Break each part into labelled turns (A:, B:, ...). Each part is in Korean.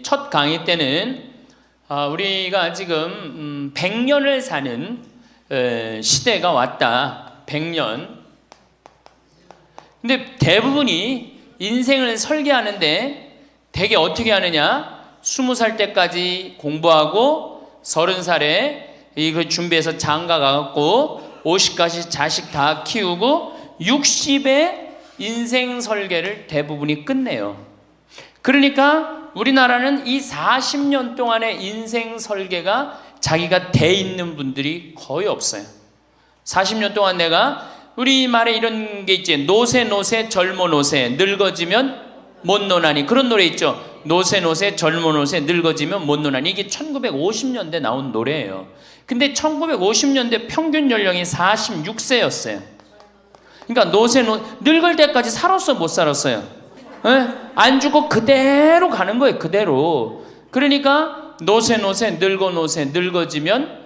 A: 첫 강의 때는 우리가 지금 100년을 사는 시대가 왔다. 100년. 근데 대부분이 인생을 설계하는데 되게 어떻게 하느냐? 20살 때까지 공부하고 30살에 이거 준비해서 장가 가갖고 50까지 자식 다 키우고 60에 인생 설계를 대부분이 끝내요. 그러니까 우리나라는 이 40년 동안의 인생 설계가 자기가 돼 있는 분들이 거의 없어요. 40년 동안 내가 우리 말에 이런 게 있지. 노세 젊어 노세 늙어지면 못 노나니. 그런 노래 있죠. 노세 젊어 노세 늙어지면 못 노나니. 이게 1950년대 나온 노래예요. 근데 1950년대 평균 연령이 46세였어요. 그러니까 늙을 때까지 살았어 못 살았어요? 에? 안 죽고 그대로 가는 거예요. 그대로. 그러니까 노세 늙어지면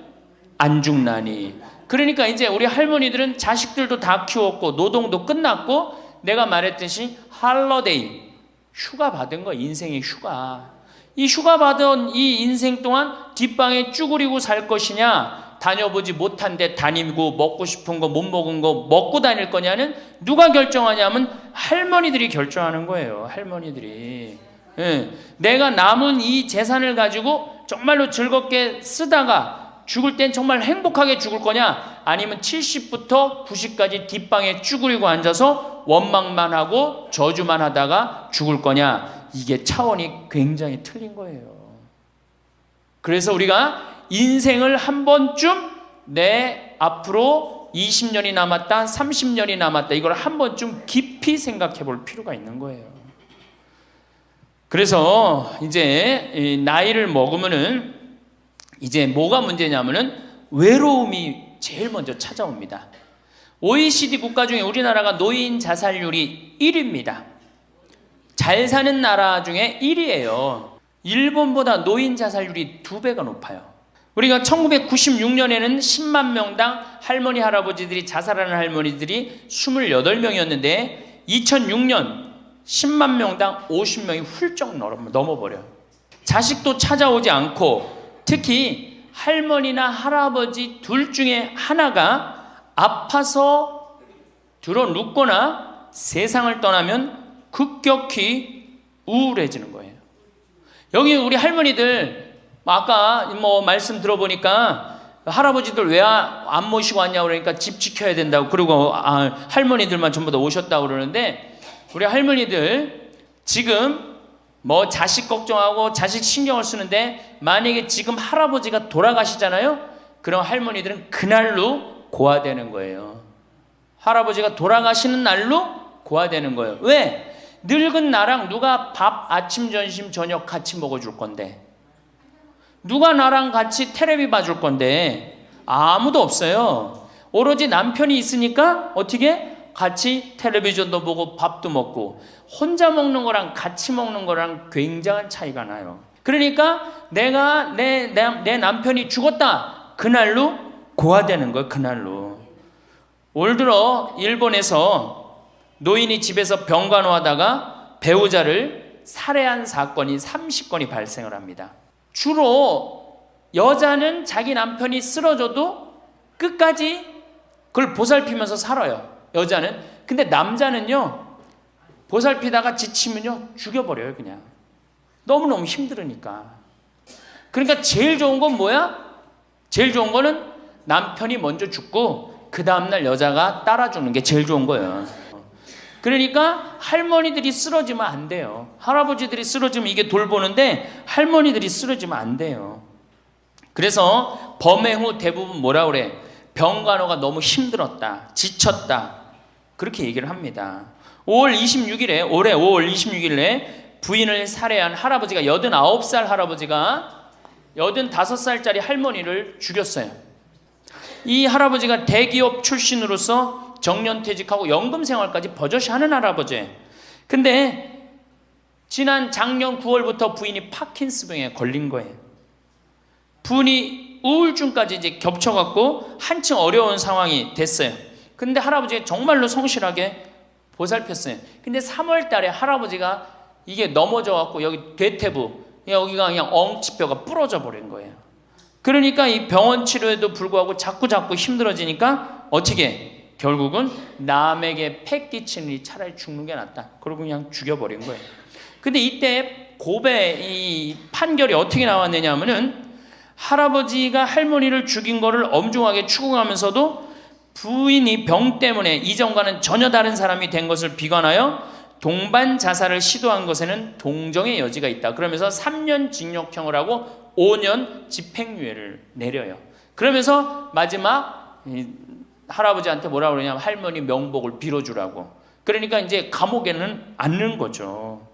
A: 안 죽나니. 그러니까 이제 우리 할머니들은 자식들도 다 키웠고 노동도 끝났고 내가 말했듯이 할러데이 휴가 받은 거. 인생의 휴가. 이 휴가 받은 이 인생 동안 뒷방에 쭈그리고 살 것이냐, 다녀보지 못한 데 다니고 먹고 싶은 거 못 먹은 거 먹고 다닐 거냐는 누가 결정하냐면 할머니들이 결정하는 거예요. 할머니들이. 예. 내가 남은 이 재산을 가지고 정말로 즐겁게 쓰다가 죽을 땐 정말 행복하게 죽을 거냐, 아니면 70부터 90까지 뒷방에 쭈그리고 앉아서 원망만 하고 저주만 하다가 죽을 거냐. 이게 차원이 굉장히 틀린 거예요. 그래서 우리가 인생을 한 번쯤 내 앞으로 20년이 남았다, 30년이 남았다, 이걸 한 번쯤 깊이 생각해 볼 필요가 있는 거예요. 그래서 이제 나이를 먹으면은 이제 뭐가 문제냐면은 외로움이 제일 먼저 찾아옵니다. OECD 국가 중에 우리나라가 노인 자살률이 1위입니다. 잘 사는 나라 중에 1위예요. 일본보다 노인 자살률이 2배가 높아요. 우리가 1996년에는 10만 명당 할머니 할아버지들이 자살하는 할머니들이 28명이었는데 2006년 10만 명당 50명이 훌쩍 넘어버려요. 자식도 찾아오지 않고 특히 할머니나 할아버지 둘 중에 하나가 아파서 들어눕거나 세상을 떠나면 급격히 우울해지는 거예요. 여기 우리 할머니들 아까 말씀 들어보니까 할아버지들 왜 안 모시고 왔냐고 그러니까 집 지켜야 된다고, 그리고 할머니들만 전부 다 오셨다고 그러는데 우리 할머니들 지금 자식 걱정하고 자식 신경을 쓰는데 만약에 지금 할아버지가 돌아가시잖아요. 그럼 할머니들은 그날로 고아되는 거예요. 할아버지가 돌아가시는 날로 고아되는 거예요. 왜? 늙은 나랑 누가 밥 아침 점심 저녁 같이 먹어줄 건데, 누가 나랑 같이 텔레비 봐줄 건데 아무도 없어요. 오로지 남편이 있으니까 어떻게 같이 텔레비전도 보고 밥도 먹고. 혼자 먹는 거랑 같이 먹는 거랑 굉장한 차이가 나요. 그러니까 내가 내 남편이 죽었다, 그날로 고아되는 거예요. 그날로. 올 들어 일본에서 노인이 집에서 병간호하다가 배우자를 살해한 사건이 30건이 발생을 합니다. 주로 여자는 자기 남편이 쓰러져도 끝까지 그걸 보살피면서 살아요. 여자는. 근데 남자는요, 보살피다가 지치면요 죽여버려요. 그냥 너무너무 힘들으니까. 그러니까 제일 좋은 건 뭐야? 제일 좋은 거는 남편이 먼저 죽고 그 다음날 여자가 따라 죽는 게 제일 좋은 거예요. 그러니까 할머니들이 쓰러지면 안 돼요. 할아버지들이 쓰러지면 이게 돌보는데 할머니들이 쓰러지면 안 돼요. 그래서 범행 후 대부분 뭐라 그래? 병간호가 너무 힘들었다, 지쳤다, 그렇게 얘기를 합니다. 올해 5월 26일에 부인을 살해한 할아버지가 89살 할아버지가 85살짜리 할머니를 죽였어요. 이 할아버지가 대기업 출신으로서 정년퇴직하고 연금생활까지 버젓이 하는 할아버지예요. 근데 지난 작년 9월부터 부인이 파킨스병에 걸린 거예요. 부인이 우울증까지 이제 겹쳐갖고 한층 어려운 상황이 됐어요. 근데 할아버지가 정말로 성실하게 보살폈어요. 근데 3월 달에 할아버지가 이게 넘어져갖고 여기 대퇴부 여기가 그냥 엉치뼈가 부러져 버린 거예요. 그러니까 이 병원 치료에도 불구하고 자꾸 힘들어지니까 어떻게 결국은 남에게 패 끼치니 차라리 죽는 게 낫다. 그러고 그냥 죽여버린 거예요. 근데 이때 고베 이 판결이 어떻게 나왔느냐 하면은 할아버지가 할머니를 죽인 거를 엄중하게 추궁하면서도 부인이 병 때문에 이전과는 전혀 다른 사람이 된 것을 비관하여 동반 자살을 시도한 것에는 동정의 여지가 있다. 그러면서 3년 징역형을 하고 5년 집행유예를 내려요. 그러면서 마지막 할아버지한테 뭐라고 그러냐면 할머니 명복을 빌어주라고. 그러니까 이제 감옥에는 안 넣은 거죠.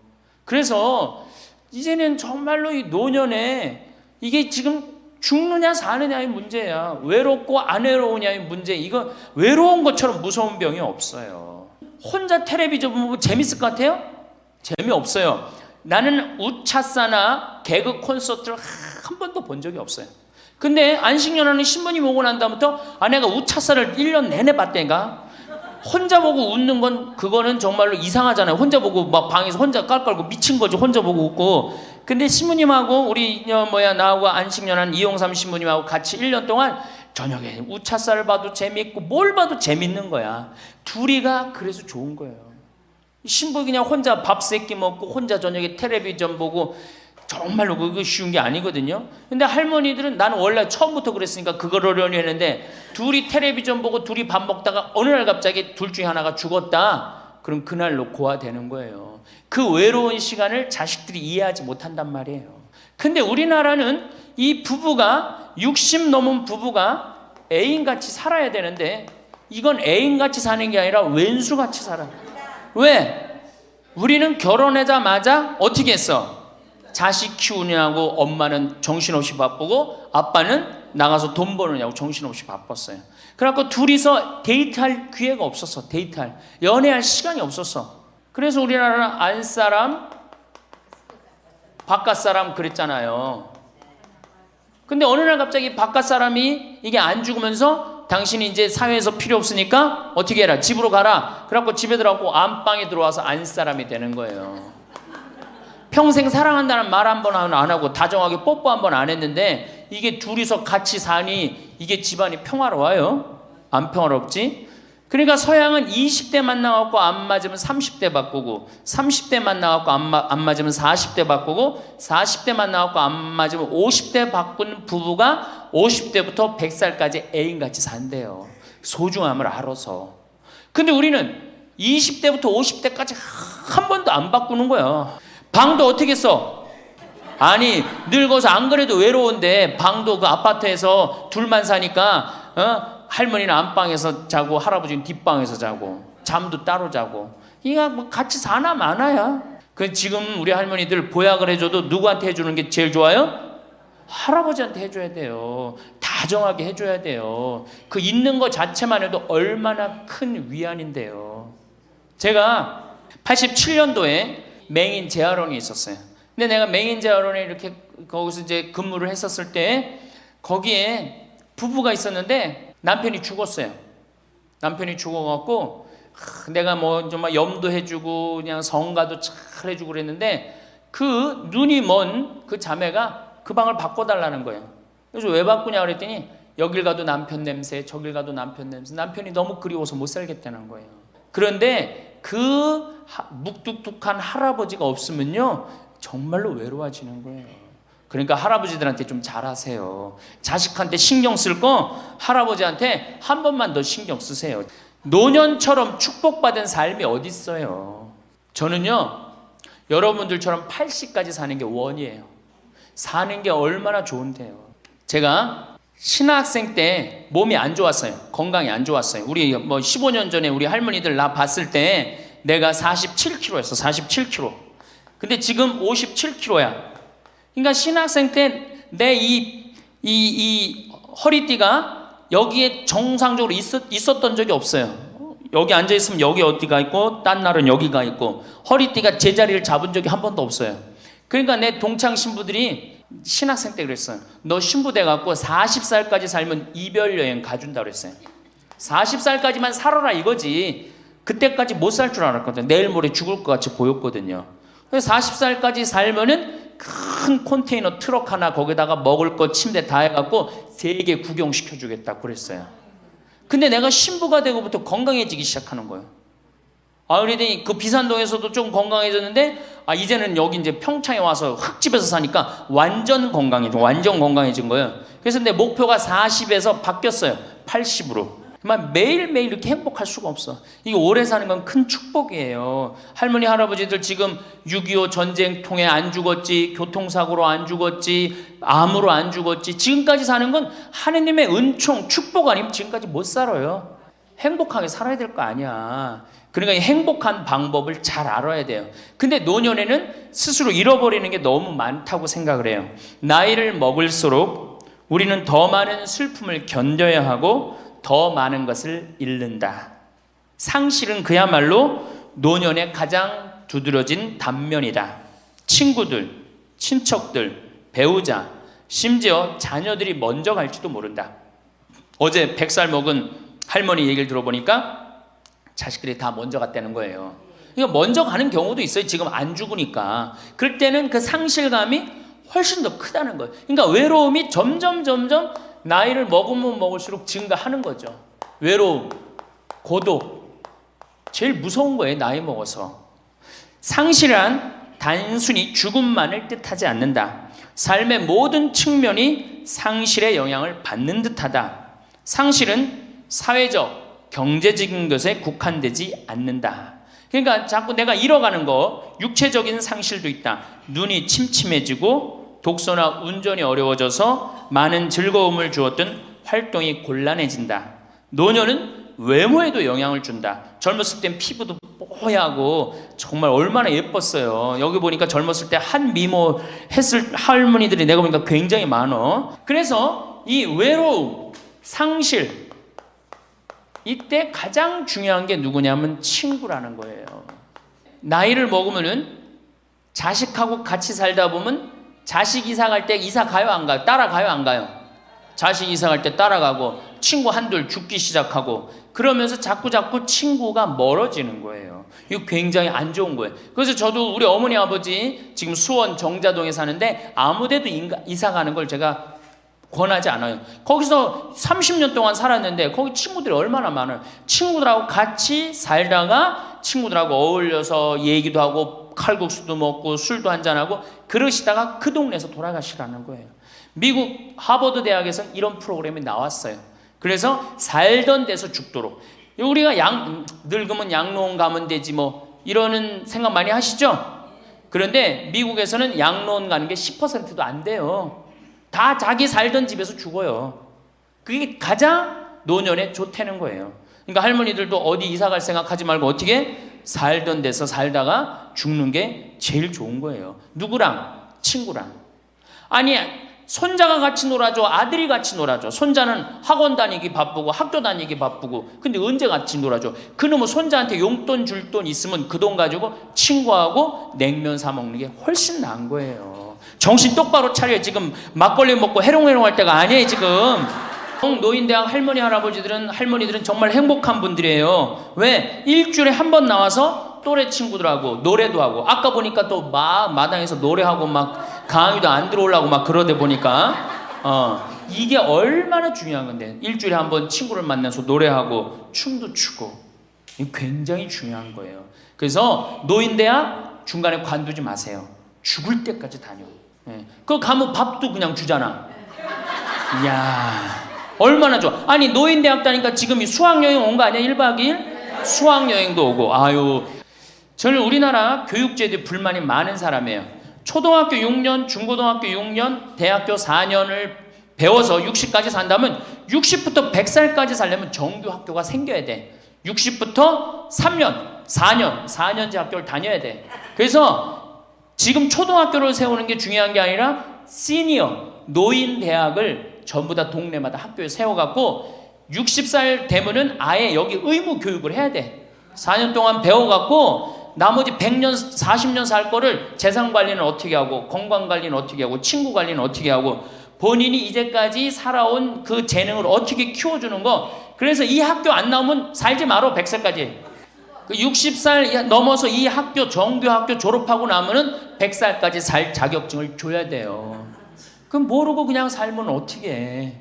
A: 그래서 이제는 정말로 이 노년에 이게 지금 죽느냐 사느냐의 문제야. 외롭고 안 외로우냐의 문제. 이거 외로운 것처럼 무서운 병이 없어요. 혼자 텔레비전 보면 재밌을 것 같아요? 재미없어요. 나는 우차사나 개그 콘서트를 한 번도 본 적이 없어요. 근데 안식년하는 신부님 오고 난 다음부터 내가 우차사를 1년 내내 봤다니까. 혼자 보고 웃는 건 그거는 정말로 이상하잖아요. 혼자 보고 막 방에서 혼자 깔깔고 미친 거죠. 혼자 보고 웃고. 근데 신부님하고 우리 나하고 안식년한 이용삼 신부님하고 같이 1년 동안 저녁에 우차사를 봐도 재밌고 뭘 봐도 재밌는 거야. 둘이가 그래서 좋은 거예요. 신부 그냥 혼자 밥 세끼 먹고 혼자 저녁에 텔레비전 보고 정말로 그거 쉬운 게 아니거든요. 근데 할머니들은 나는 원래 처음부터 그랬으니까 그거를 연애했는데 둘이 텔레비전 보고 둘이 밥 먹다가 어느 날 갑자기 둘 중에 하나가 죽었다. 그럼 그날로 고아되는 거예요. 그 외로운 시간을 자식들이 이해하지 못한단 말이에요. 근데 우리나라는 이 부부가 60 넘은 부부가 애인같이 살아야 되는데 이건 애인같이 사는 게 아니라 왼수같이 살아. 왜? 우리는 결혼하자마자 어떻게 했어? 자식 키우느냐고 엄마는 정신없이 바쁘고 아빠는 나가서 돈 버느냐고 정신없이 바빴어요. 그래갖고 둘이서 데이트할 기회가 없었어. 연애할 시간이 없었어. 그래서 우리나라는 안사람 바깥사람 그랬잖아요. 근데 어느 날 갑자기 바깥사람이 이게 안 죽으면서 당신이 이제 사회에서 필요 없으니까 어떻게 해라, 집으로 가라. 그래갖고 집에 들어가고 안방에 들어와서 안사람이 되는 거예요. 평생 사랑한다는 말 한 번 안 하고 다정하게 뽀뽀 한 번 안 했는데 이게 둘이서 같이 사니 이게 집안이 평화로워요? 안 평화롭지? 그러니까 서양은 20대 만나갖고 안 맞으면 30대 바꾸고 30대 만나갖고 안 맞으면 40대 바꾸고 40대 만나갖고 안 맞으면 50대 바꾼 부부가 50대부터 100살까지 애인같이 산대요. 소중함을 알아서. 근데 우리는 20대부터 50대까지 한 번도 안 바꾸는 거야. 방도 어떻게 써? 아니 늙어서 안 그래도 외로운데 방도 그 아파트에서 둘만 사니까 할머니는 안방에서 자고 할아버지는 뒷방에서 자고 잠도 따로 자고 이거 뭐 같이 사나 마나야. 그 지금 우리 할머니들 보약을 해줘도 누구한테 해주는 게 제일 좋아요? 할아버지한테 해줘야 돼요. 다정하게 해줘야 돼요. 그 있는 거 자체만 해도 얼마나 큰 위안인데요. 제가 87년도에 맹인 재활원이 있었어요. 근데 내가 맹인 재활원에 이렇게 거기서 이제 근무를 했었을 때 거기에 부부가 있었는데 남편이 죽었어요. 남편이 죽어갖고 내가 뭐 좀 염도해주고 그냥 성가도 잘 해주고 그랬는데 그 눈이 먼 그 자매가 그 방을 바꿔달라는 거예요. 그래서 왜 바꾸냐 그랬더니 여길 가도 남편 냄새, 저길 가도 남편 냄새. 남편이 너무 그리워서 못 살겠다는 거예요. 그런데 그 묵뚝뚝한 할아버지가 없으면요 정말로 외로워지는 거예요. 그러니까 할아버지들한테 좀 잘하세요. 자식한테 신경 쓸 거 할아버지한테 한 번만 더 신경 쓰세요. 노년처럼 축복받은 삶이 어디 있어요. 저는요 여러분들처럼 80까지 사는 게 원이에요. 사는 게 얼마나 좋은데요. 제가 신학생 때 몸이 안 좋았어요. 건강이 안 좋았어요. 우리 뭐 15년 전에 우리 할머니들 나 봤을 때 내가 47kg였어. 47kg. 근데 지금 57kg야. 그러니까 신학생 때 내 이 허리띠가 여기에 정상적으로 있었던 적이 없어요. 여기 앉아있으면 여기 어디가 있고 딴 날은 여기가 있고 허리띠가 제자리를 잡은 적이 한 번도 없어요. 그러니까 내 동창 신부들이 신학생 때 그랬어요. 너 신부 돼갖고 40살까지 살면 이별여행 가준다 그랬어요. 40살까지만 살아라 이거지. 그때까지 못 살 줄 알았거든요. 내일 모레 죽을 것 같이 보였거든요. 그래서 40살까지 살면은 큰 컨테이너 트럭 하나 거기다가 먹을 거 침대 다 해갖고 세계 구경시켜주겠다 그랬어요. 근데 내가 신부가 되고부터 건강해지기 시작하는 거예요. 그러더니 그 비산동에서도 좀 건강해졌는데 이제는 여기 이제 평창에 와서 흙집에서 사니까 완전 건강해진 거예요. 그래서 내 목표가 40에서 바뀌었어요. 80으로. 매일매일 이렇게 행복할 수가 없어. 이게 오래 사는 건 큰 축복이에요. 할머니 할아버지들 지금 6.25 전쟁 통해 안 죽었지, 교통사고로 안 죽었지, 암으로 안 죽었지, 지금까지 사는 건 하느님의 은총 축복 아니면 지금까지 못 살아요. 행복하게 살아야 될 거 아니야. 그러니까 행복한 방법을 잘 알아야 돼요. 근데 노년에는 스스로 잃어버리는 게 너무 많다고 생각을 해요. 나이를 먹을수록 우리는 더 많은 슬픔을 견뎌야 하고 더 많은 것을 잃는다. 상실은 그야말로 노년의 가장 두드러진 단면이다. 친구들, 친척들, 배우자, 심지어 자녀들이 먼저 갈지도 모른다. 어제 100살 먹은 할머니 얘기를 들어보니까 자식들이 다 먼저 갔다는 거예요. 그러니까 먼저 가는 경우도 있어요. 지금 안 죽으니까. 그럴 때는 그 상실감이 훨씬 더 크다는 거예요. 그러니까 외로움이 점점 나이를 먹으면 먹을수록 증가하는 거죠. 외로움, 고독. 제일 무서운 거예요. 나이 먹어서. 상실은 단순히 죽음만을 뜻하지 않는다. 삶의 모든 측면이 상실의 영향을 받는 듯하다. 상실은 사회적, 경제적인 것에 국한되지 않는다. 그러니까 자꾸 내가 잃어가는 거, 육체적인 상실도 있다. 눈이 침침해지고 독서나 운전이 어려워져서 많은 즐거움을 주었던 활동이 곤란해진다. 노년은 외모에도 영향을 준다. 젊었을 땐 피부도 뽀얗고 정말 얼마나 예뻤어요. 여기 보니까 젊었을 때 한 미모 했을 할머니들이 내가 보니까 굉장히 많어. 그래서 이 외로움, 상실, 이때 가장 중요한 게 누구냐면 친구라는 거예요. 나이를 먹으면은 자식하고 같이 살다 보면 자식 이사 갈 때 이사 가요 안 가요? 따라가요 안 가요? 자식 이사 갈 때 따라가고 친구 한둘 죽기 시작하고 그러면서 자꾸 친구가 멀어지는 거예요. 이거 굉장히 안 좋은 거예요. 그래서 저도 우리 어머니 아버지 지금 수원 정자동에 사는데 아무데도 이사 가는 걸 제가 권하지 않아요. 거기서 30년 동안 살았는데 거기 친구들이 얼마나 많아요. 친구들하고 같이 살다가 친구들하고 어울려서 얘기도 하고 칼국수도 먹고 술도 한잔하고 그러시다가 그 동네에서 돌아가시라는 거예요. 미국 하버드 대학에서 이런 프로그램이 나왔어요. 그래서 살던 데서 죽도록. 우리가 늙으면 양로원 가면 되지 뭐 이러는 생각 많이 하시죠? 그런데 미국에서는 양로원 가는 게 10%도 안 돼요. 다 자기 살던 집에서 죽어요. 그게 가장 노년에 좋다는 거예요. 그러니까 할머니들도 어디 이사 갈 생각하지 말고 어떻게 살던 데서 살다가 죽는 게 제일 좋은 거예요. 누구랑? 친구랑. 아니 손자가 같이 놀아줘, 아들이 같이 놀아줘. 손자는 학원 다니기 바쁘고 학교 다니기 바쁘고 근데 언제 같이 놀아줘? 그놈은 손자한테 용돈 줄 돈 있으면 그 돈 가지고 친구하고 냉면 사 먹는 게 훨씬 나은 거예요. 정신 똑바로 차려. 지금 막걸리 먹고 해롱해롱 할 때가 아니에요 지금. 노인대학 할머니들은 정말 행복한 분들이에요. 왜? 일주일에 한 번 나와서 또래 친구들하고 노래도 하고 아까 보니까 또 막 마당에서 노래하고 막 강의도 안 들어오려고 막 그러다 보니까 이게 얼마나 중요한 건데 일주일에 한 번 친구를 만나서 노래하고 춤도 추고 이게 굉장히 중요한 거예요. 그래서 노인대학 중간에 관두지 마세요. 죽을 때까지 다녀. 그거 가면 밥도 그냥 주잖아. 이야 얼마나 좋아. 아니 노인대학 다니까 지금 이 수학여행 온 거 아니야? 1박 2일? 수학여행도 오고. 저는 우리나라 교육제도에 불만이 많은 사람이에요. 초등학교 6년, 중고등학교 6년, 대학교 4년을 배워서 60까지 산다면 60부터 100살까지 살려면 정규 학교가 생겨야 돼. 60부터 3년, 4년제 학교를 다녀야 돼. 그래서 지금 초등학교를 세우는 게 중요한 게 아니라 시니어, 노인 대학을 전부 다 동네마다 학교에 세워갖고 60살 되면은 아예 여기 의무 교육을 해야 돼. 4년 동안 배워갖고 나머지 100년, 40년 살 거를 재산 관리는 어떻게 하고 건강 관리는 어떻게 하고 친구 관리는 어떻게 하고 본인이 이제까지 살아온 그 재능을 어떻게 키워주는 거. 그래서 이 학교 안 나오면 살지 말어 100살까지. 그 60살 넘어서 이 학교, 정규 학교 졸업하고 나면은 100살까지 살 자격증을 줘야 돼요. 그럼 모르고 그냥 살면 어떻게 해.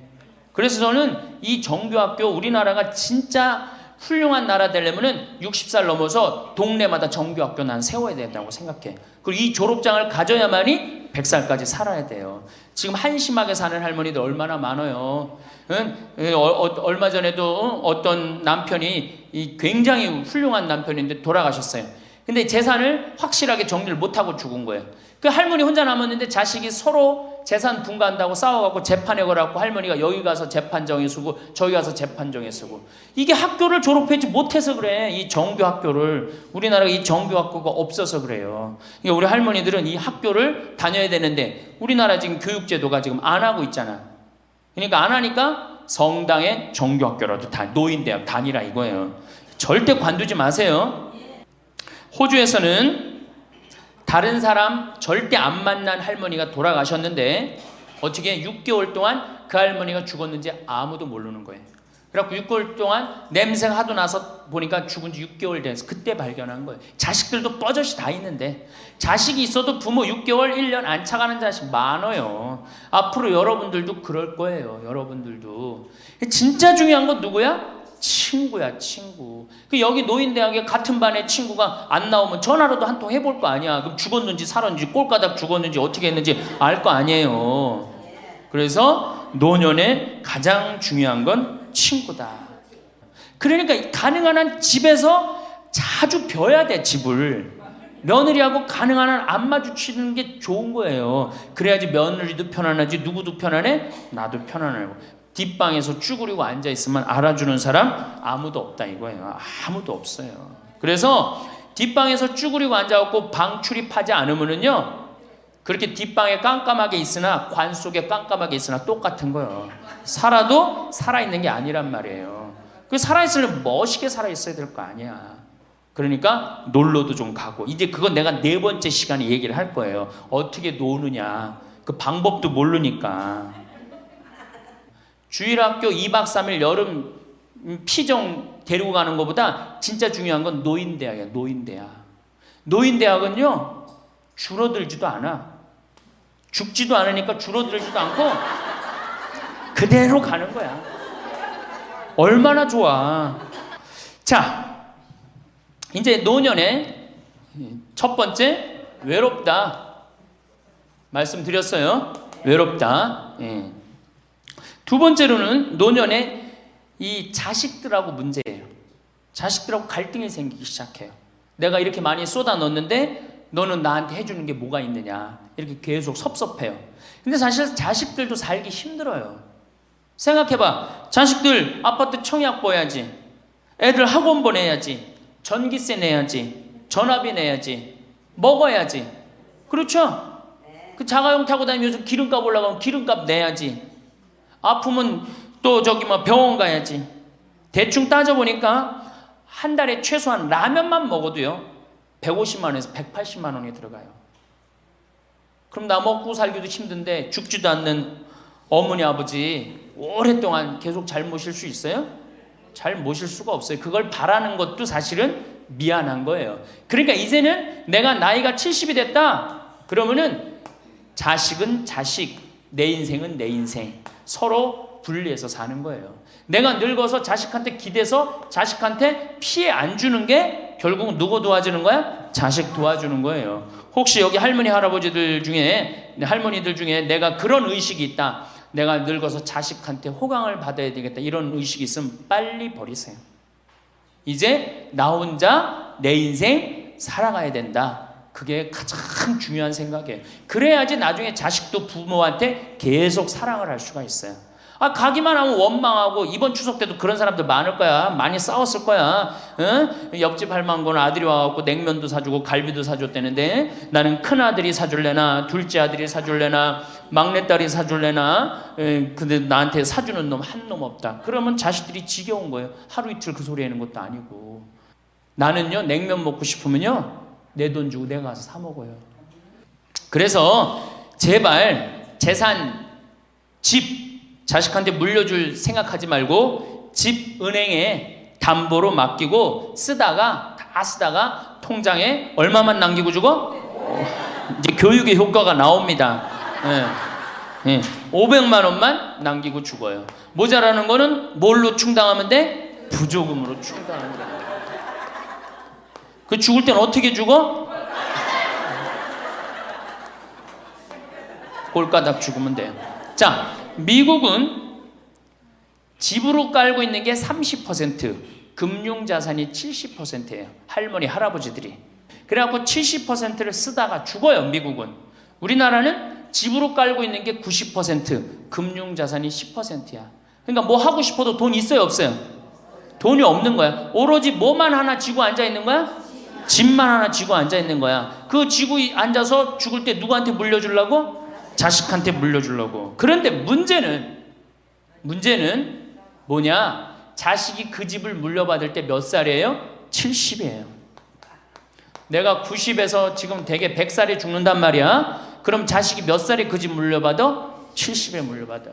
A: 그래서 저는 이 정규 학교, 우리나라가 진짜 훌륭한 나라 되려면은 60살 넘어서 동네마다 정규 학교 난 세워야 된다고 생각해. 그리고 이 졸업장을 가져야만이 100살까지 살아야 돼요. 지금 한심하게 사는 할머니들 얼마나 많아요. 얼마 전에도 어떤 남편이 굉장히 훌륭한 남편인데 돌아가셨어요. 근데 재산을 확실하게 정리를 못하고 죽은 거예요. 그 할머니 혼자 남았는데 자식이 서로 재산 분가한다고 싸워갖고 재판에 걸어갖고 할머니가 여기 가서 재판정에 서고 저기 가서 재판정에 서고. 이게 학교를 졸업하지 못해서 그래. 이 정규 학교를. 우리나라가 이 정규 학교가 없어서 그래요. 그러니까 우리 할머니들은 이 학교를 다녀야 되는데 우리나라 지금 교육제도가 지금 안 하고 있잖아. 그러니까 안 하니까 성당의 정규 학교라도 노인대학 다니라 이거예요. 절대 관두지 마세요. 호주에서는 다른 사람 절대 안 만난 할머니가 돌아가셨는데 어떻게 6개월 동안 그 할머니가 죽었는지 아무도 모르는 거예요. 그래갖고 6개월 동안 냄새가 하도 나서 보니까 죽은 지 6개월 돼서 그때 발견한 거예요. 자식들도 뻐젓이 다 있는데 자식이 있어도 부모 6개월, 1년 안 차가는 자식 많아요. 앞으로 여러분들도 그럴 거예요. 여러분들도. 진짜 중요한 건 누구야? 친구야, 친구. 그 여기 노인대학에 같은 반에 친구가 안 나오면 전화로도 한 통 해볼 거 아니야. 그럼 죽었는지 살았는지 꼴가닥 죽었는지 어떻게 했는지 알 거 아니에요. 그래서 노년에 가장 중요한 건 친구다. 그러니까 가능한 한 집에서 자주 벼야 돼, 집을. 며느리하고 가능한 한 안 마주치는 게 좋은 거예요. 그래야지 며느리도 편안하지, 누구도 편안해? 나도 편안하고. 뒷방에서 쭈그리고 앉아있으면 알아주는 사람 아무도 없다 이거예요. 아무도 없어요. 그래서 뒷방에서 쭈그리고 앉아갖고 방 출입하지 않으면은요, 그렇게 뒷방에 깜깜하게 있으나 관 속에 깜깜하게 있으나 똑같은 거예요. 살아도 살아있는 게 아니란 말이에요. 그 살아있으려면 멋있게 살아있어야 될 거 아니야. 그러니까 놀러도 좀 가고. 이제 그건 내가 4번째 시간에 얘기를 할 거예요. 어떻게 노느냐. 그 방법도 모르니까. 주일학교 2박 3일 여름 피정 데리고 가는 것보다 진짜 중요한 건 노인대학이야. 노인대학. 노인대학은요, 줄어들지도 않아. 죽지도 않으니까 줄어들지도 않고 그대로 가는 거야. 얼마나 좋아. 자, 이제 노년에 첫 번째, 외롭다. 말씀드렸어요. 외롭다. 예. 두 번째로는 노년에 이 자식들하고 문제예요. 자식들하고 갈등이 생기기 시작해요. 내가 이렇게 많이 쏟아 넣었는데 너는 나한테 해주는 게 뭐가 있느냐. 이렇게 계속 섭섭해요. 근데 사실 자식들도 살기 힘들어요. 생각해봐. 자식들 아파트 청약 보야지. 애들 학원 보내야지. 전기세 내야지. 전화비 내야지. 먹어야지. 그렇죠? 그 자가용 타고 다니면 요즘 기름값 올라가면 기름값 내야지. 아프면 또 저기 뭐 병원 가야지. 대충 따져보니까 한 달에 최소한 라면만 먹어도요 150만 원에서 180만 원이 들어가요. 그럼 나 먹고 살기도 힘든데 죽지도 않는 어머니 아버지 오랫동안 계속 잘 모실 수 있어요? 잘 모실 수가 없어요. 그걸 바라는 것도 사실은 미안한 거예요. 그러니까 이제는 내가 나이가 70이 됐다 그러면은 자식은 자식, 내 인생은 내 인생, 서로 분리해서 사는 거예요. 내가 늙어서 자식한테 기대서 자식한테 피해 안 주는 게 결국 누구 도와주는 거야? 자식 도와주는 거예요. 혹시 여기 할머니 할아버지들 중에, 할머니들 중에 내가 그런 의식이 있다, 내가 늙어서 자식한테 호강을 받아야 되겠다, 이런 의식이 있으면 빨리 버리세요. 이제 나 혼자 내 인생 살아가야 된다. 그게 가장 중요한 생각이에요. 그래야지 나중에 자식도 부모한테 계속 사랑을 할 수가 있어요. 가기만 하면 원망하고, 이번 추석 때도 그런 사람들 많을 거야. 많이 싸웠을 거야. 응? 옆집 할망구는 아들이 와갖고 냉면도 사주고 갈비도 사줬다는데 나는 큰아들이 사줄래나 둘째 아들이 사줄래나 막내딸이 사줄래나, 근데 나한테 사주는 놈 한 놈 없다. 그러면 자식들이 지겨운 거예요. 하루 이틀 그 소리 하는 것도 아니고. 나는요, 냉면 먹고 싶으면요 내 돈 주고 내가 가서 사 먹어요. 그래서 제발 재산, 집 자식한테 물려줄 생각하지 말고 집 은행에 담보로 맡기고 쓰다가 다 쓰다가 통장에 얼마만 남기고 죽어? 이제 교육의 효과가 나옵니다. 예. 예. 500만 원만 남기고 죽어요. 모자라는 거는 뭘로 충당하면 돼? 부조금으로 충당하면 돼. 그 죽을 땐 어떻게 죽어? 꼴가닥 죽으면 돼요. 자, 미국은 집으로 깔고 있는 게 30%, 금융자산이 70%예요. 할머니, 할아버지들이. 그래갖고 70%를 쓰다가 죽어요, 미국은. 우리나라는 집으로 깔고 있는 게 90%, 금융자산이 10%야. 그러니까 뭐 하고 싶어도 돈 있어요, 없어요? 돈이 없는 거야. 오로지 뭐만 하나 쥐고 앉아 있는 거야? 집만 하나 쥐고 앉아 있는 거야. 그 쥐고 앉아서 죽을 때 누구한테 물려주려고? 자식한테 물려주려고. 그런데 문제는 뭐냐? 자식이 그 집을 물려받을 때 몇 살이에요? 70이에요. 내가 90에서 지금 대개 100살에 죽는단 말이야. 그럼 자식이 몇 살에 그 집 물려받아? 70에 물려받아.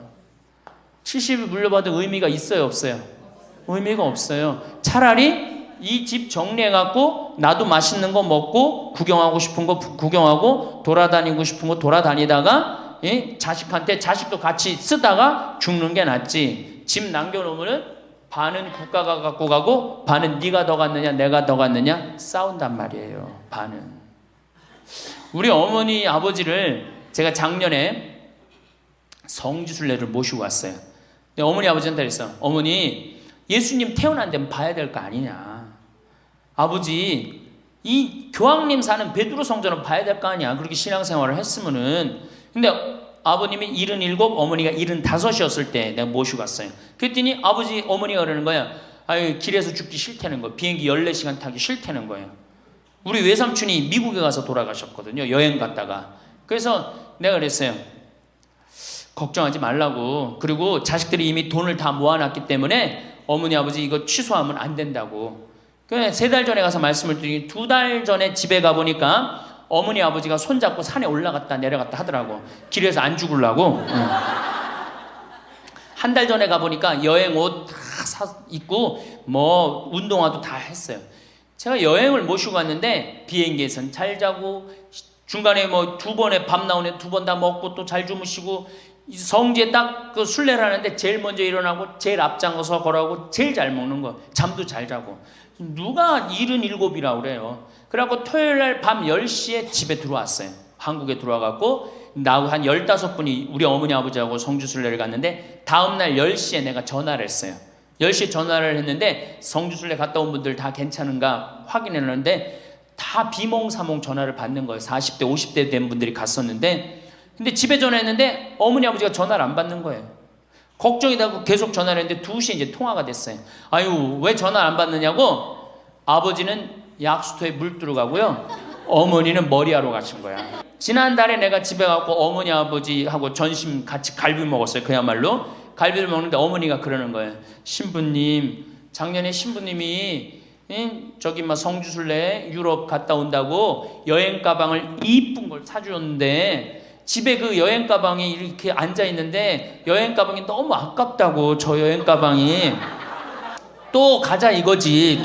A: 70에 물려받을 의미가 있어요, 없어요? 의미가 없어요. 차라리 이 집 정리해갖고 나도 맛있는 거 먹고 구경하고 싶은 거 구경하고 돌아다니고 싶은 거 돌아다니다가 자식한테 자식도 같이 쓰다가 죽는 게 낫지. 집 남겨놓으면 반은 국가가 갖고 가고 반은 네가 더 갖느냐 내가 더 갖느냐 싸운단 말이에요. 반은. 우리 어머니 아버지를 제가 작년에 성지순례를 모시고 왔어요. 근데 어머니 아버지한테 그랬어. 어머니, 예수님 태어난 데는 봐야 될 거 아니냐. 아버지, 이 교황님 사는 베드로 성전은 봐야 될 거 아니야. 그렇게 신앙생활을 했으면은. 근데 아버님이 77, 어머니가 75이었을 때 내가 모시고 갔어요. 그랬더니 어머니가 그러는 거야. 아유, 길에서 죽기 싫다는 거야. 비행기 14시간 타기 싫다는 거예요. 우리 외삼촌이 미국에 가서 돌아가셨거든요. 여행 갔다가. 그래서 내가 그랬어요. 걱정하지 말라고. 그리고 자식들이 이미 돈을 다 모아놨기 때문에 어머니 아버지 이거 취소하면 안 된다고. 그래 3달 전에 가서 말씀을 드리니 2달 전에 집에 가보니까 어머니 아버지가 손잡고 산에 올라갔다 내려갔다 하더라고. 길에서 안 죽으려고. 한 달 전에 가보니까 여행 옷 다 입고 뭐 운동화도 다 했어요. 제가 여행을 모시고 갔는데 비행기에선 잘 자고 중간에 뭐 2번에 밥 나오네 2번 다 먹고 또 잘 주무시고 성지에 딱 그 순례를 하는데 제일 먼저 일어나고 제일 앞장서서 걸어가고 제일 잘 먹는 거. 잠도 잘 자고. 누가 77이라고 그래요. 그래갖고 토요일날 밤 10시에 집에 들어왔어요. 한국에 들어와갖고 나하고 한 15분이 우리 어머니 아버지하고 성주순례를 갔는데 다음날 10시에 내가 전화를 했어요. 10시에 전화를 했는데 성주순례 갔다 온 분들 다 괜찮은가 확인했는데 다 비몽사몽 전화를 받는 거예요. 40대 50대 된 분들이 갔었는데 근데 집에 전화했는데 어머니 아버지가 전화를 안 받는 거예요. 걱정이 되고 계속 전화를 했는데 2시에 이제 통화가 됐어요. 아유, 왜 전화 안 받느냐고. 아버지는 약수터에 물 뜨러 가고요. 어머니는 머리하러 가신 거야. 지난달에 내가 집에 가고 어머니 아버지하고 점심 같이 갈비 먹었어요. 그야말로 갈비를 먹는데 어머니가 그러는 거예요. 신부님, 작년에 신부님이 저기 막 성주순례 유럽 갔다 온다고 여행 가방을 이쁜 걸 사주었는데 집에 그 여행 가방이 이렇게 앉아 있는데 여행 가방이 너무 아깝다고. 저 여행 가방이 또 가자 이거지.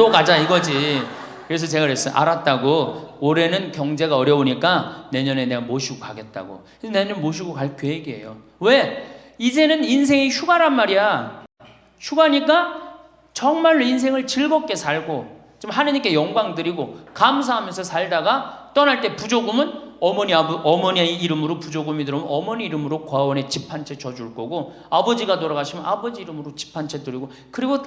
A: 그래서 제가 그랬어요. 알았다고. 올해는 경제가 어려우니까 내년에 내가 모시고 가겠다고. 그래서 내년 모시고 갈 계획이에요. 왜? 이제는 인생이 휴가란 말이야. 휴가니까 정말로 인생을 즐겁게 살고 좀 하느님께 영광 드리고 감사하면서 살다가 떠날 때 부조금은 어머니 이름으로 부조금이 들어오면 어머니 이름으로 과원에 집 한 채 줘줄 거고 아버지가 돌아가시면 아버지 이름으로 집 한 채 드리고 그리고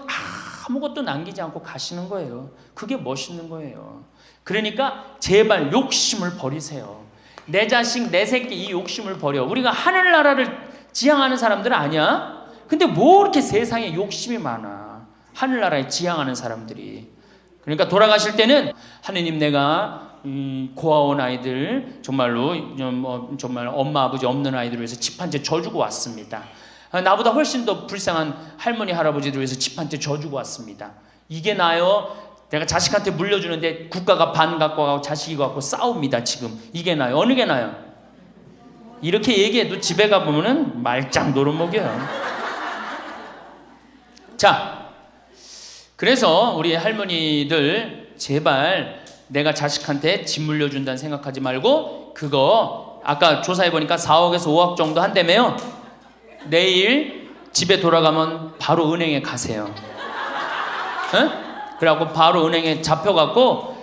A: 아무것도 남기지 않고 가시는 거예요. 그게 멋있는 거예요. 그러니까 제발 욕심을 버리세요. 내 자식 내 새끼 이 욕심을 버려. 우리가 하늘나라를 지향하는 사람들은 아니야. 근데 뭐 이렇게 세상에 욕심이 많아. 하늘나라에 지향하는 사람들이. 그러니까 돌아가실 때는 하느님 내가 고아원 아이들 정말로 정말 엄마 아버지 없는 아이들을 위해서 집 한 채 져주고 왔습니다. 나보다 훨씬 더 불쌍한 할머니 할아버지들 위해서 집 한 채 져주고 왔습니다. 이게 나요? 내가 자식한테 물려주는데 국가가 반 갖고 가고 자식이 갖고 싸웁니다. 지금 이게 나요? 어느 게 나요? 이렇게 얘기해도 집에 가보면은 말짱 노름목이에요. 자, 그래서 우리 할머니들 제발 내가 자식한테 집 물려준다는 생각하지 말고 그거 아까 조사해보니까 4억에서 5억 정도 한다며요. 내일 집에 돌아가면 바로 은행에 가세요. 그래갖고 바로 은행에 잡혀갖고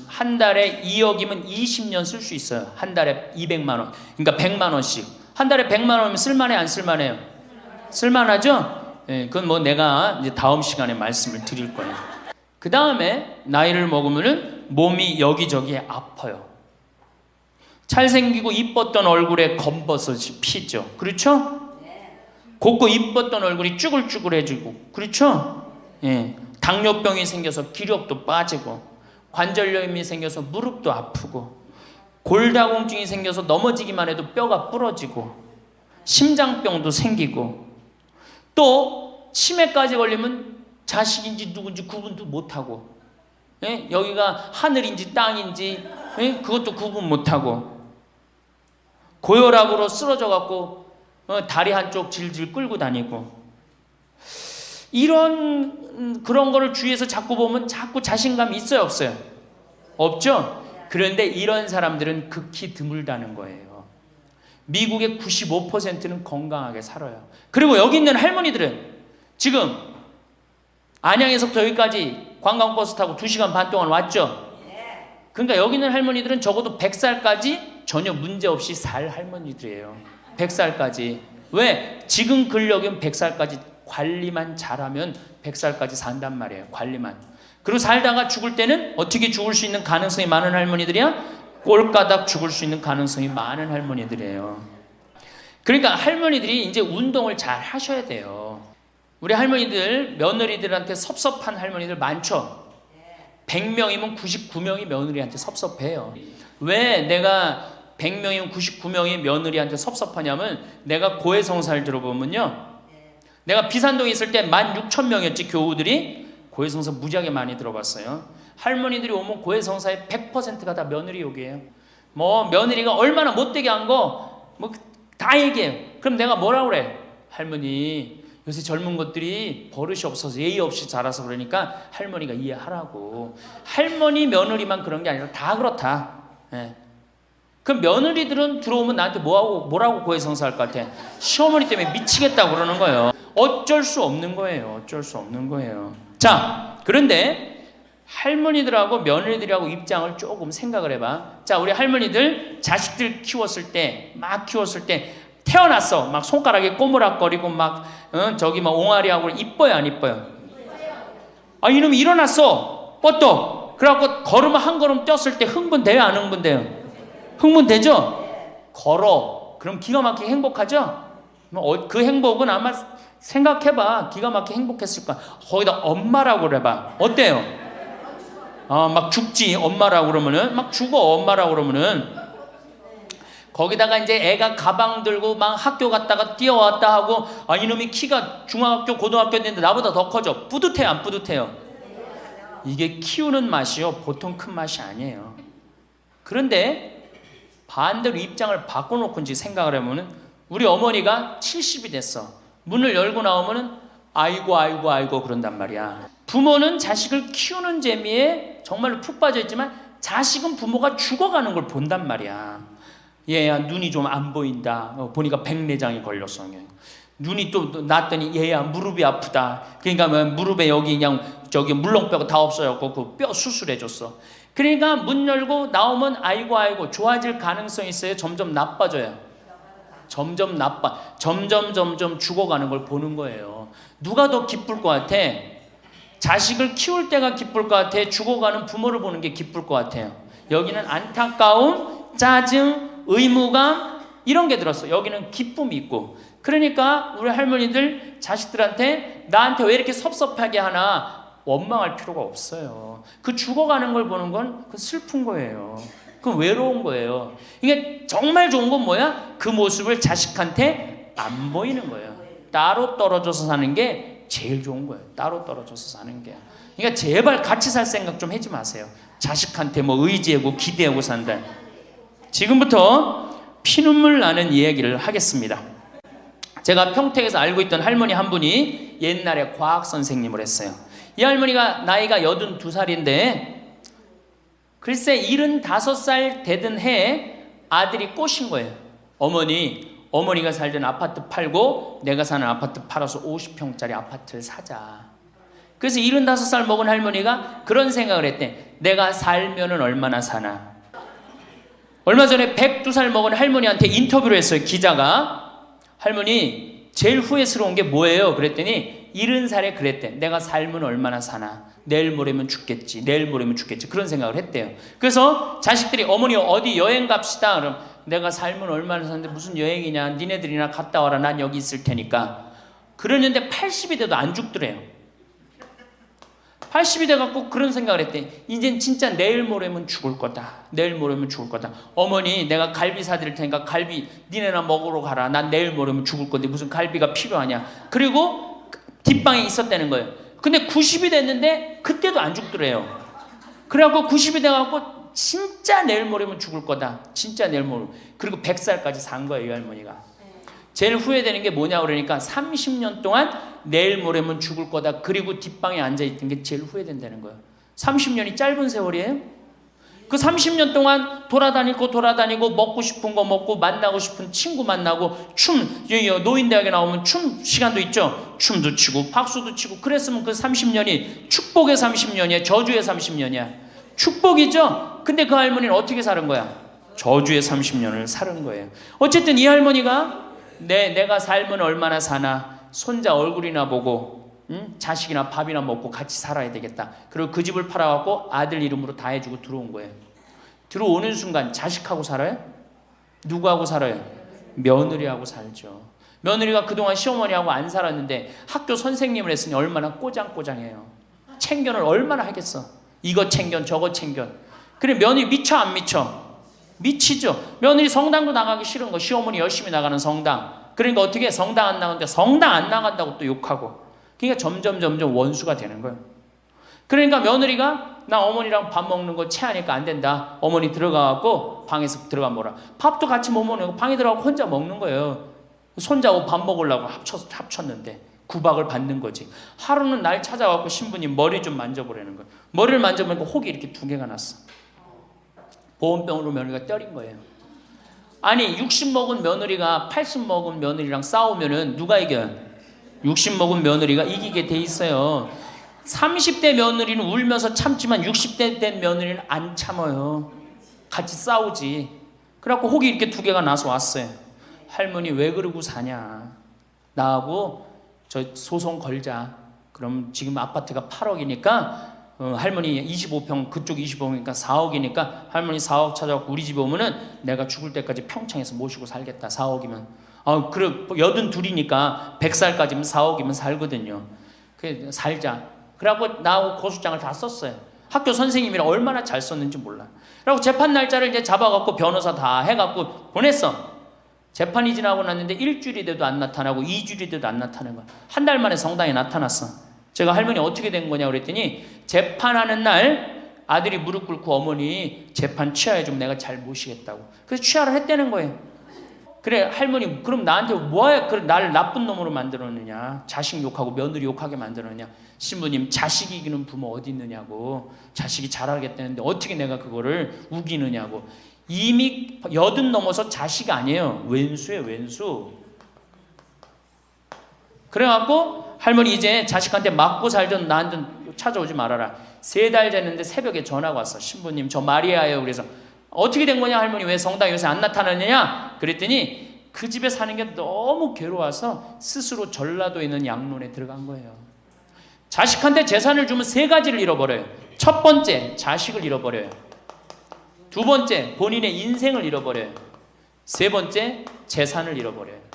A: 한 달에 2억이면 20년 쓸 수 있어요. 한 달에 200만 원. 그러니까 100만 원씩. 한 달에 100만 원이면 쓸만해 안 쓸만해요? 쓸만하죠? 예, 그건 뭐 내가 이제 다음 시간에 말씀을 드릴 거예요. 그 다음에 나이를 먹으면은 몸이 여기저기 아파요. 잘생기고 이뻤던 얼굴에 검버섯이 피죠. 그렇죠? 곱고 이뻤던 얼굴이 쭈글쭈글해지고, 그렇죠? 예, 당뇨병이 생겨서 기력도 빠지고, 관절염이 생겨서 무릎도 아프고, 골다공증이 생겨서 넘어지기만 해도 뼈가 부러지고, 심장병도 생기고, 또 치매까지 걸리면 자식인지 누군지 구분도 못하고, 예? 여기가 하늘인지 땅인지 예? 그것도 구분 못하고, 고혈압으로 쓰러져 갖고 다리 한쪽 질질 끌고 다니고, 이런 그런 거를 주위에서 자꾸 보면 자꾸 자신감이 있어요 없어요? 없죠? 그런데 이런 사람들은 극히 드물다는 거예요. 미국의 95%는 건강하게 살아요. 그리고 여기 있는 할머니들은 지금 안양에서부터 여기까지 관광버스 타고 2시간 반 동안 왔죠? 그러니까 여기 있는 할머니들은 적어도 100살까지 전혀 문제없이 살 할머니들이에요. 100살까지. 왜? 지금 근력은 100살까지 관리만 잘하면 100살까지 산단 말이에요. 관리만. 그리고 살다가 죽을 때는 어떻게 죽을 수 있는 가능성이 많은 할머니들이야? 꼴까닥 죽을 수 있는 가능성이 많은 할머니들이에요. 그러니까 할머니들이 이제 운동을 잘 하셔야 돼요. 우리 할머니들, 며느리들한테 섭섭한 할머니들 많죠? 100명이면 99명이 며느리한테 섭섭해요. 왜 내가 100명이면 99명이 며느리한테 섭섭하냐면, 내가 고해성사를 들어보면요, 내가 비산동에 있을 때 16,000명이었지 교우들이. 고해성사 무지하게 많이 들어봤어요. 할머니들이 오면 고해성사의 100%가 다 며느리 욕이에요. 뭐 며느리가 얼마나 못되게 한 거 뭐 다 얘기해요. 그럼 내가 뭐라고 그래? 할머니, 요새 젊은 것들이 버릇이 없어서 예의 없이 자라서 그러니까 할머니가 이해하라고. 할머니 며느리만 그런 게 아니라 다 그렇다. 예. 그 며느리들은 들어오면 나한테 뭐라고 고해성사할 것 같아? 시어머니 때문에 미치겠다고 그러는 거예요. 어쩔 수 없는 거예요. 어쩔 수 없는 거예요. 자, 그런데 할머니들하고 며느리들하고 입장을 조금 생각을 해봐. 자, 우리 할머니들 자식들 키웠을 때, 막 키웠을 때 태어났어. 막 손가락에 꼬무락거리고 막 저기 막 옹알이하고 이뻐요 안 이뻐요? 아, 이놈이 일어났어. 뻗떡. 그래갖고 걸으면 한 걸음 뛰었을 때 흥분돼요 안 흥분돼요? 흥분되죠? 걸어. 그럼 기가 막히게 행복하죠? 그 행복은 아마 생각해봐. 기가 막히게 행복했을 거야. 거기다 엄마라고 그래봐. 어때요? 막 죽지 엄마라고 그러면은. 막 죽어 엄마라고 그러면은. 거기다가 이제 애가 가방 들고 막 학교 갔다가 뛰어왔다 하고, 아, 이놈이 키가 중학교 고등학교 됐는데 나보다 더 커져. 뿌듯해요 안 뿌듯해요? 이게 키우는 맛이요 보통 큰 맛이 아니에요. 그런데 반대로 입장을 바꿔놓고 이제 생각을 해보면, 우리 어머니가 70이 됐어. 문을 열고 나오면은 아이고 그런단 말이야. 부모는 자식을 키우는 재미에 정말로 푹 빠져있지만 자식은 부모가 죽어가는 걸 본단 말이야. 얘야 눈이 좀 안 보인다. 보니까 백내장이 걸렸어. 눈이 또 났더니 얘야 무릎이 아프다. 그러니까 무릎에 여기 그냥 저기 물렁뼈가 다 없어졌고 그 뼈 수술해줬어. 그러니까 문 열고 나오면 아이고 좋아질 가능성이 있어요? 점점 나빠져요? 점점 죽어가는 걸 보는 거예요. 누가 더 기쁠 것 같아? 자식을 키울 때가 기쁠 것 같아? 죽어가는 부모를 보는 게 기쁠 것 같아요? 여기는 안타까움, 짜증, 의무감 이런 게 들었어. 여기는 기쁨이 있고. 그러니까 우리 할머니들 자식들한테 나한테 왜 이렇게 섭섭하게 하나 원망할 필요가 없어요. 그 죽어가는 걸 보는 건 그 슬픈 거예요. 그 외로운 거예요. 이게 정말 좋은 건 뭐야? 그 모습을 자식한테 안 보이는 거예요. 따로 떨어져서 사는 게 제일 좋은 거예요. 따로 떨어져서 사는 게. 그러니까 제발 같이 살 생각 좀 하지 마세요. 자식한테 뭐 의지하고 기대하고 산다. 지금부터 피눈물 나는 이야기를 하겠습니다. 제가 평택에서 알고 있던 할머니 한 분이 옛날에 과학 선생님을 했어요. 이 할머니가 나이가 82살인데 글쎄 75살 되던 해에 아들이 꼬신 거예요. 어머니가 살던 아파트 팔고 내가 사는 아파트 팔아서 50평짜리 아파트를 사자. 그래서 75살 먹은 할머니가 그런 생각을 했대. 내가 살면은 얼마나 사나. 얼마 전에 102살 먹은 할머니한테 인터뷰를 했어요. 기자가. 할머니 제일 후회스러운 게 뭐예요? 그랬더니 70살에 그랬대. 내가 살면 얼마나 사나. 내일 모레면 죽겠지. 내일 모레면 죽겠지. 그런 생각을 했대요. 그래서 자식들이 어머니 어디 여행 갑시다. 그럼 내가 살면 얼마나 사는데 무슨 여행이냐. 니네들이나 갔다 와라. 난 여기 있을 테니까. 그러는데 80이 돼도 안 죽더래요. 80이 돼갖고 그런 생각을 했대. 이젠 진짜 내일 모레면 죽을 거다. 내일 모레면 죽을 거다. 어머니 내가 갈비 사드릴 테니까 갈비 니네나 먹으러 가라. 난 내일 모레면 죽을 건데 무슨 갈비가 필요하냐. 그리고 뒷방에 있었다는 거예요. 근데 90이 됐는데 그때도 안 죽더래요. 그래갖고 90이 돼갖고 진짜 내일 모레면 죽을 거다. 진짜 내일 모레. 그리고 100살까지 산 거예요. 이 할머니가. 제일 후회되는 게 뭐냐 그러니까 30년 동안 내일 모레면 죽을 거다. 그리고 뒷방에 앉아있던 게 제일 후회된다는 거예요. 30년이 짧은 세월이에요? 그 30년 동안 돌아다니고 먹고 싶은 거 먹고 만나고 싶은 친구 만나고 노인대학에 나오면 춤 시간도 있죠. 춤도 추고 박수도 치고 그랬으면 그 30년이 축복의 30년이야. 저주의 30년이야. 축복이죠. 근데 그 할머니는 어떻게 사는 거야? 저주의 30년을 사는 거예요. 어쨌든 이 할머니가 내가 살면 얼마나 사나. 손자 얼굴이나 보고 자식이나 밥이나 먹고 같이 살아야 되겠다. 그리고 그 집을 팔아갖고 아들 이름으로 다 해주고 들어온 거예요. 들어오는 순간 자식하고 살아요? 누구하고 살아요? 며느리하고 살죠. 며느리가 그동안 시어머니하고 안 살았는데 학교 선생님을 했으니 얼마나 꼬장꼬장해요. 챙견을 얼마나 하겠어. 이거 챙견 저거 챙견. 그래 며느리 미쳐 안 미쳐? 미치죠. 며느리 성당도 나가기 싫은 거. 시어머니 열심히 나가는 성당. 그러니까 어떻게 성당 안 나가는데 성당 안 나간다고 또 욕하고. 그러니까 점점 원수가 되는 거예요. 그러니까 며느리가 나 어머니랑 밥 먹는 거 체하니까 안 된다. 어머니 들어가갖고 방에서 들어가 먹어라. 밥도 같이 못 먹는 거 방에 들어가고 혼자 먹는 거예요. 손자하고 밥 먹으려고 합쳤는데 구박을 받는 거지. 하루는 날 찾아갖고 신부님 머리 좀 만져보라는 거예요. 머리를 만져보니까 혹이 이렇게 2개가 났어. 보온병으로 며느리가 때린 거예요. 아니 60 먹은 며느리가 80 먹은 며느리랑 싸우면은 누가 이겨요? 60 먹은 며느리가 이기게 돼 있어요. 30대 며느리는 울면서 참지만 60대 된 며느리는 안 참아요. 같이 싸우지. 그래갖고 혹이 이렇게 2개가 나서 왔어요. 할머니 왜 그러고 사냐. 나하고 저 소송 걸자. 그럼 지금 아파트가 8억이니까 할머니 25평 그쪽 25평이니까 4억이니까 할머니 4억 찾아갖고 우리 집에 오면은 내가 죽을 때까지 평창에서 모시고 살겠다. 4억이면 그래 82이니까 100살까지면 4억이면 살거든요. 그래 살자. 그래갖고 나하고 고소장을 다 썼어요. 학교 선생님이라 얼마나 잘 썼는지 몰라. 그래갖고 재판 날짜를 이제 잡아갖고 변호사 다 해갖고 보냈어. 재판이 지나고 났는데 일주일이 돼도 안 나타나고 2주일이 돼도 안 나타나는 거야. 한 달 만에 성당에 나타났어. 제가 할머니 어떻게 된 거냐 그랬더니 재판하는 날 아들이 무릎 꿇고 어머니 재판 취하해 주면 내가 잘 모시겠다고. 그래서 취하를 했다는 거예요. 그래 할머니 그럼 나한테 뭐야 나를 나쁜 놈으로 만들었느냐. 자식 욕하고 며느리 욕하게 만들었느냐. 신부님 자식 이기는 부모 어디 있느냐고. 자식이 잘하겠다는데 어떻게 내가 그거를 우기느냐고. 이미 80 넘어서 자식 아니에요. 왼수예요 왼수. 그래갖고 할머니 이제 자식한테 맞고 살던 나한테 찾아오지 말아라. 3달 됐는데 새벽에 전화가 왔어. 신부님 저 마리아예요. 그래서 어떻게 된 거냐 할머니 왜 성당 요새 안 나타나느냐 그랬더니 그 집에 사는 게 너무 괴로워서 스스로 전라도에 있는 양론에 들어간 거예요. 자식한테 재산을 주면 3가지를 잃어버려요. 첫 번째 자식을 잃어버려요. 2번째 본인의 인생을 잃어버려요. 3번째 재산을 잃어버려요.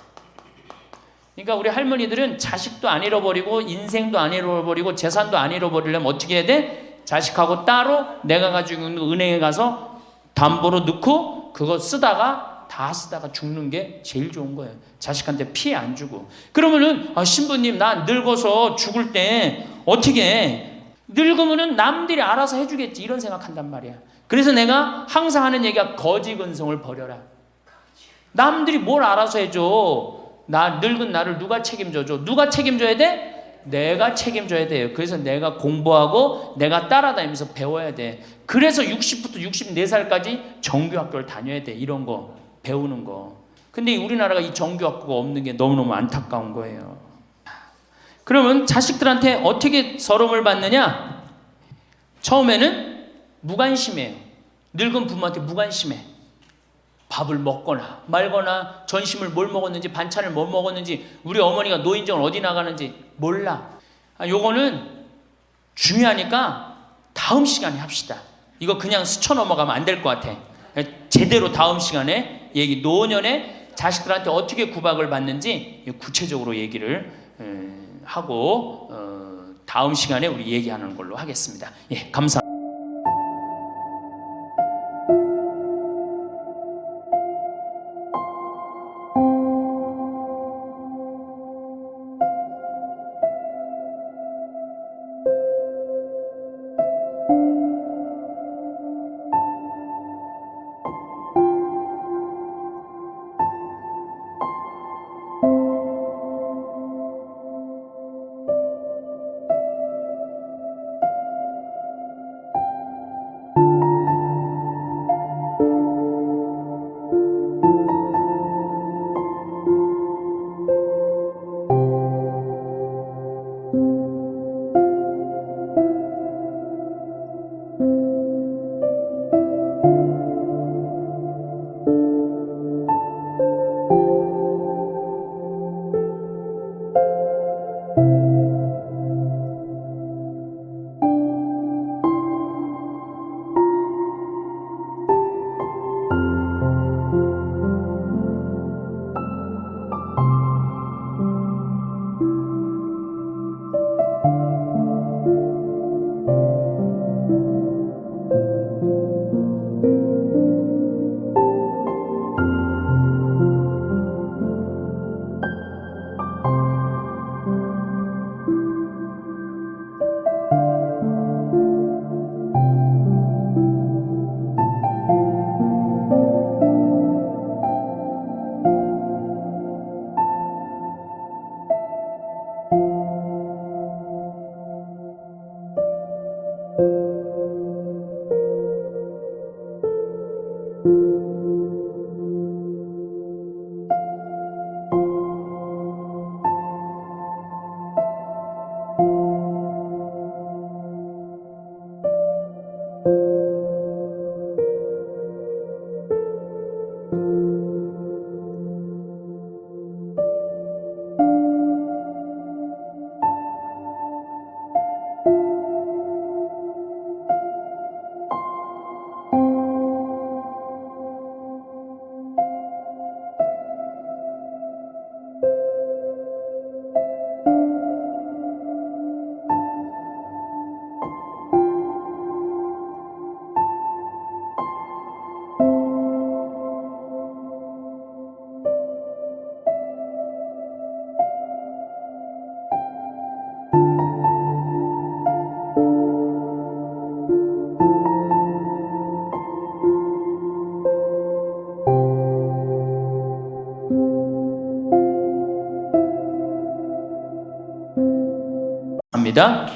A: 그러니까 우리 할머니들은 자식도 안 잃어버리고 인생도 안 잃어버리고 재산도 안 잃어버리려면 어떻게 해야 돼? 자식하고 따로 내가 가지고 있는 은행에 가서 담보로 넣고 그거 다 쓰다가 죽는 게 제일 좋은 거예요. 자식한테 피해 안 주고. 그러면은 신부님 나 늙어서 죽을 때 어떻게 해? 늙으면은 남들이 알아서 해주겠지 이런 생각한단 말이야. 그래서 내가 항상 하는 얘기가 거지 근성을 버려라. 남들이 뭘 알아서 해줘. 나 늙은 나를 누가 책임져줘? 누가 책임져야 돼? 내가 책임져야 돼요. 그래서 내가 공부하고 내가 따라다니면서 배워야 돼. 그래서 60부터 64살까지 정규학교를 다녀야 돼. 이런 거 배우는 거. 근데 우리나라가 이 정규학교가 없는 게 너무너무 안타까운 거예요. 그러면 자식들한테 어떻게 서름을 받느냐? 처음에는 무관심해요. 늙은 부모한테 무관심해. 밥을 먹거나 말거나 전심을 뭘 먹었는지 반찬을 뭘 먹었는지 우리 어머니가 노인정을 어디 나가는지 몰라. 요거는 중요하니까 다음 시간에 합시다. 이거 그냥 스쳐 넘어가면 안 될 것 같아. 제대로 다음 시간에 노년에 자식들한테 어떻게 구박을 받는지 구체적으로 얘기를 하고 다음 시간에 우리 얘기하는 걸로 하겠습니다. 예, 감사합니다. 합니다.